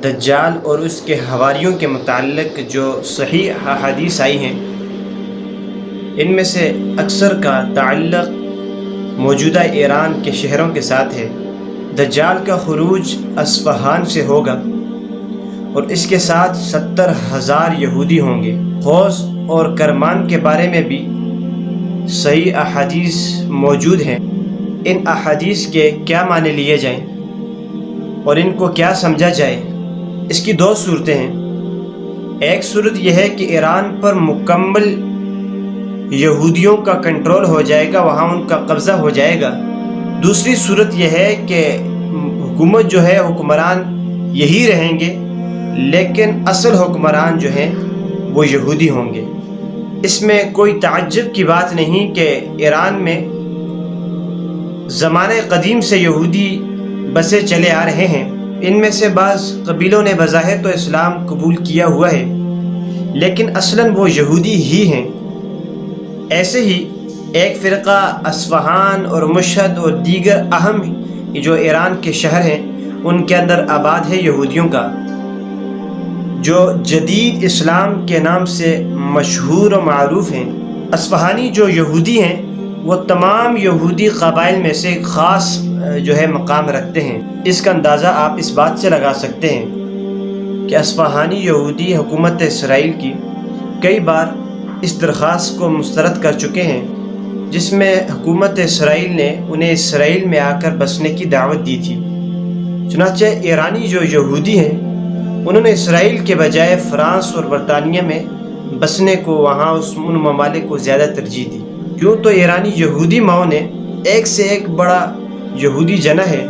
دجال اور اس کے حواریوں کے متعلق جو صحیح احادیث آئی ہیں، ان میں سے اکثر کا تعلق موجودہ ایران کے شہروں کے ساتھ ہے۔ دجال کا خروج اصفہان سے ہوگا اور اس کے ساتھ 70,000 یہودی ہوں گے۔ خوز اور کرمان کے بارے میں بھی صحیح احادیث موجود ہیں۔ ان احادیث کے کیا معنی لیے جائیں اور ان کو کیا سمجھا جائے، اس کی دو صورتیں ہیں۔ ایک صورت یہ ہے کہ ایران پر مکمل یہودیوں کا کنٹرول ہو جائے گا، وہاں ان کا قبضہ ہو جائے گا۔ دوسری صورت یہ ہے کہ حکومت جو ہے، حکمران یہی رہیں گے، لیکن اصل حکمران جو ہیں وہ یہودی ہوں گے۔ اس میں کوئی تعجب کی بات نہیں کہ ایران میں زمانہ قدیم سے یہودی بسے چلے آ رہے ہیں۔ ان میں سے بعض قبیلوں نے بظاہر تو اسلام قبول کیا ہوا ہے، لیکن اصلاً وہ یہودی ہی ہیں۔ ایسے ہی ایک فرقہ اصفہان اور مشہد اور دیگر اہم جو ایران کے شہر ہیں ان کے اندر آباد ہے یہودیوں کا، جو جدید اسلام کے نام سے مشہور و معروف ہیں۔ اصفہانی جو یہودی ہیں وہ تمام یہودی قبائل میں سے ایک خاص جو ہے مقام رکھتے ہیں۔ اس کا اندازہ آپ اس بات سے لگا سکتے ہیں کہ اصفہانی یہودی حکومت اسرائیل کی کئی بار اس درخواست کو مسترد کر چکے ہیں، جس میں حکومت اسرائیل نے انہیں اسرائیل میں آ کر بسنے کی دعوت دی تھی۔ چنانچہ ایرانی جو یہودی ہیں انہوں نے اسرائیل کے بجائے فرانس اور برطانیہ میں بسنے کو، وہاں ان ممالک کو زیادہ ترجیح دی۔ کیوں تو ایرانی یہودی ماؤں نے ایک سے ایک بڑا یہودی جنا ہے،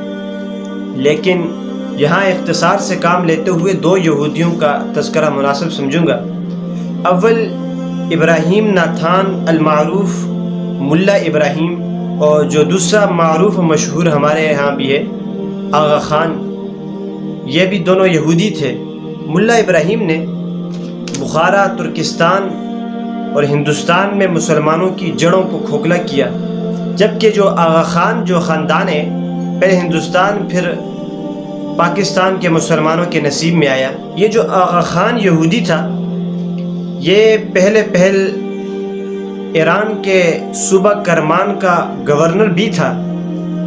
لیکن یہاں اختصار سے کام لیتے ہوئے دو یہودیوں کا تذکرہ مناسب سمجھوں گا۔ اول ابراہیم ناتھان المعروف ملا ابراہیم، اور جو دوسرا معروف و مشہور ہمارے یہاں بھی ہے آغا خان، یہ بھی دونوں یہودی تھے۔ ملا ابراہیم نے بخارا، ترکستان اور ہندوستان میں مسلمانوں کی جڑوں کو کھوکھلا کیا، جبکہ جو آغا خان جو خاندان ہے پہلے ہندوستان پھر پاکستان کے مسلمانوں کے نصیب میں آیا۔ یہ جو آغا خان یہودی تھا یہ پہل ایران کے صوبہ کرمان کا گورنر بھی تھا۔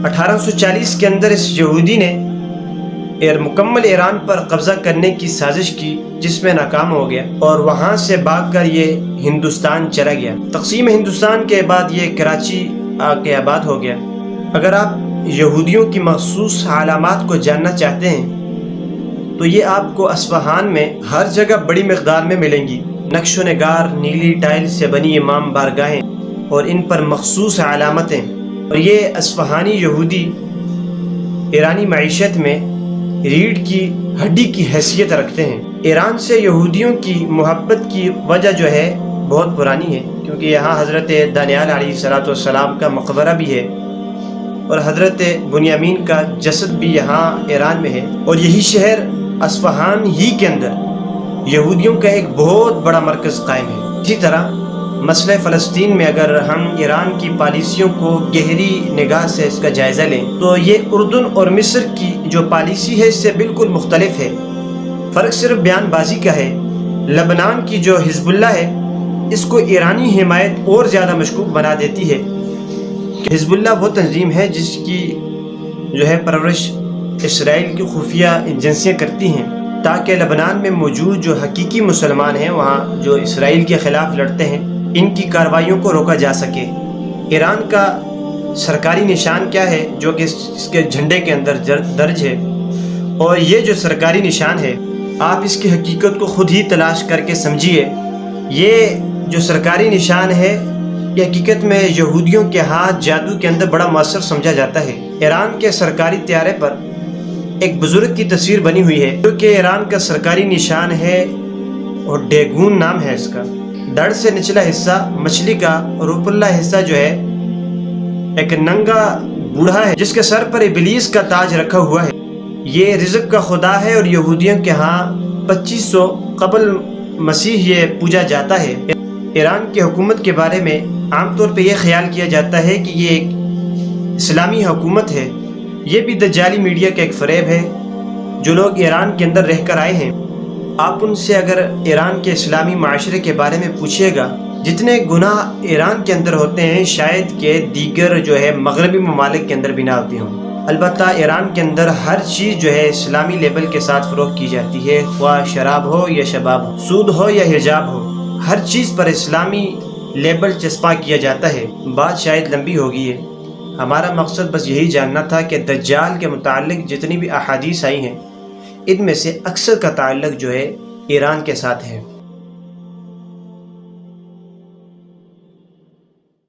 1840 کے اندر اس یہودی نے مکمل ایران پر قبضہ کرنے کی سازش کی، جس میں ناکام ہو گیا اور وہاں سے بھاگ کر یہ ہندوستان چلا گیا۔ تقسیم ہندوستان کے بعد یہ کراچی آ کے آباد ہو گیا۔ اگر آپ یہودیوں کی مخصوص علامات کو جاننا چاہتے ہیں تو یہ آپ کو اصفہان میں ہر جگہ بڑی مقدار میں ملیں گی۔ نقش و نگار، نیلی ٹائل سے بنی امام بارگاہیں اور ان پر مخصوص علامتیں، اور یہ اصفہانی یہودی ایرانی معیشت میں ریڑھ کی ہڈی کی حیثیت رکھتے ہیں۔ ایران سے یہودیوں کی محبت کی وجہ جو ہے بہت پرانی ہے، کیونکہ یہاں حضرت دانیال علیہ السلام کا مقبرہ بھی ہے اور حضرت بنیامین کا جسد بھی یہاں ایران میں ہے، اور یہی شہر اصفہان ہی کے اندر یہودیوں کا ایک بہت بڑا مرکز قائم ہے۔ اسی طرح مسئلہ فلسطین میں اگر ہم ایران کی پالیسیوں کو گہری نگاہ سے اس کا جائزہ لیں تو یہ اردن اور مصر کی جو پالیسی ہے اس سے بالکل مختلف ہے۔ فرق صرف بیان بازی کا ہے۔ لبنان کی جو حزب اللہ ہے اس کو ایرانی حمایت اور زیادہ مشکوک بنا دیتی ہے۔ حزب اللہ وہ تنظیم ہے جس کی جو ہے پرورش اسرائیل کی خفیہ ایجنسیاں کرتی ہیں، تاکہ لبنان میں موجود جو حقیقی مسلمان ہیں، وہاں جو اسرائیل کے خلاف لڑتے ہیں، ان کی کارروائیوں کو روکا جا سکے۔ ایران کا سرکاری نشان کیا ہے جو کہ اس کے جھنڈے کے اندر درج ہے، اور یہ جو سرکاری نشان ہے آپ اس کی حقیقت کو خود ہی تلاش کر کے سمجھیے۔ یہ جو سرکاری نشان ہے یہ حقیقت میں یہودیوں کے ہاتھ جادو کے اندر بڑا مؤثر سمجھا جاتا ہے۔ ایران کے سرکاری طیارے پر ایک بزرگ کی تصویر بنی ہوئی ہے جو کہ ایران کا سرکاری نشان ہے، اور ڈیگون نام ہے اس کا۔ دڑ سے نچلا حصہ مچھلی کا اور اوپرلا حصہ جو ہے ایک ننگا بوڑھا ہے جس کے سر پر ابلیس کا تاج رکھا ہوا ہے۔ یہ رزق کا خدا ہے، اور یہودیوں کے ہاں 2500 قبل مسیح یہ پوجا جاتا ہے۔ ایران کی حکومت کے بارے میں عام طور پہ یہ خیال کیا جاتا ہے کہ یہ ایک اسلامی حکومت ہے۔ یہ بھی دجالی میڈیا کا ایک فریب ہے، جو لوگ ایران کے اندر رہ کر آئے ہیں، آپ ان سے اگر ایران کے اسلامی معاشرے کے بارے میں پوچھیے گا، جتنے گناہ ایران کے اندر ہوتے ہیں شاید کہ دیگر جو ہے مغربی ممالک کے اندر بھی نہ ہوتی ہوں۔ البتہ ایران کے اندر ہر چیز جو ہے اسلامی لیبل کے ساتھ فروخت کی جاتی ہے، خواہ شراب ہو یا شباب ہو، سود ہو یا حجاب ہو، ہر چیز پر اسلامی لیبل چسپاں کیا جاتا ہے۔ بات شاید لمبی ہوگی ہے، ہمارا مقصد بس یہی جاننا تھا کہ دجال کے متعلق جتنی بھی احادیث آئی ہیں ان میں سے اکثر کا تعلق جو ہے ایران کے ساتھ ہے۔